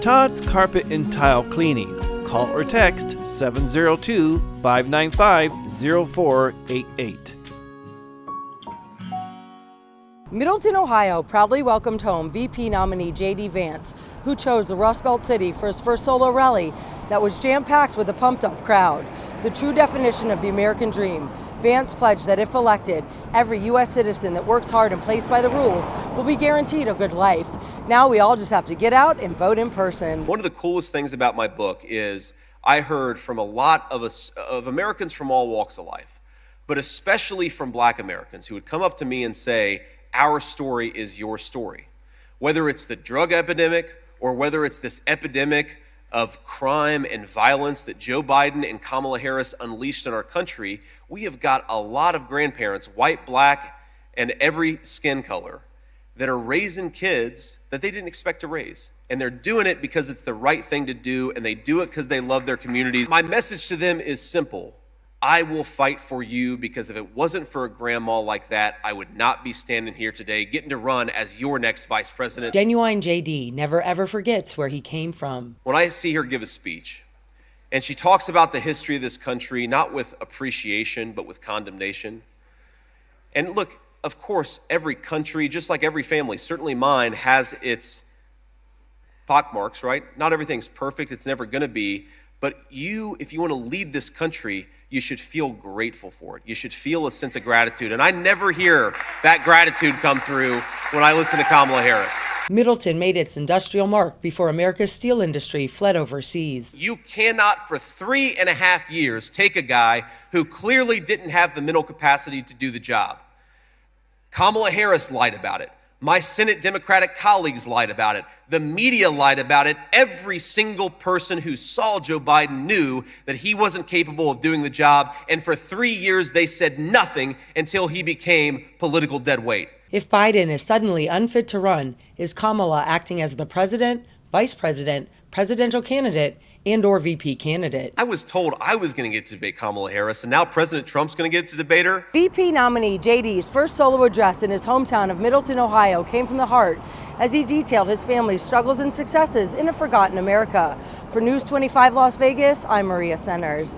Todd's Carpet and Tile Cleaning. Call or text 702-595-0488. Middleton, Ohio proudly welcomed home VP nominee J.D. Vance, who chose the Rust Belt city for his first solo rally that was jam-packed with a pumped-up crowd. The true definition of the American dream. Vance pledged that if elected, every U.S. citizen that works hard and plays by the rules will be guaranteed a good life. Now we all just have to get out and vote in person. One of the coolest things about my book is I heard from a lot of Americans from all walks of life, but especially from Black Americans who would come up to me and say, our story is your story. Whether it's the drug epidemic or whether it's this epidemic of crime and violence that Joe Biden and Kamala Harris unleashed in our country, we have got a lot of grandparents, white, black, and every skin color, that are raising kids that they didn't expect to raise. And they're doing it because it's the right thing to do, and they do it because they love their communities. My message to them is simple. I will fight for you, because if it wasn't for a grandma like that, I would not be standing here today getting to run as your next vice president. Genuine J.D. never ever forgets where he came from. When I see her give a speech, and she talks about the history of this country, not with appreciation, but with condemnation. And look, of course, every country, just like every family, certainly mine, has its pockmarks, right? Not everything's perfect, it's never gonna be. But if you want to lead this country, you should feel grateful for it. You should feel a sense of gratitude. And I never hear that gratitude come through when I listen to Kamala Harris. Middleton made its industrial mark before America's steel industry fled overseas. You cannot for 3.5 years take a guy who clearly didn't have the mental capacity to do the job. Kamala Harris lied about it. My Senate Democratic colleagues lied about it. The media lied about it. Every single person who saw Joe Biden knew that he wasn't capable of doing the job. And for 3 years, they said nothing until he became political dead weight. If Biden is suddenly unfit to run, is Kamala acting as the president, vice president, presidential candidate, and/or VP candidate? I was told I was going to get to debate Kamala Harris, and now President Trump's going to get to debate her? VP nominee J.D.'s first solo address in his hometown of Middleton, Ohio came from the heart as he detailed his family's struggles and successes in a forgotten America. For News 25 Las Vegas, I'm Maria Centers.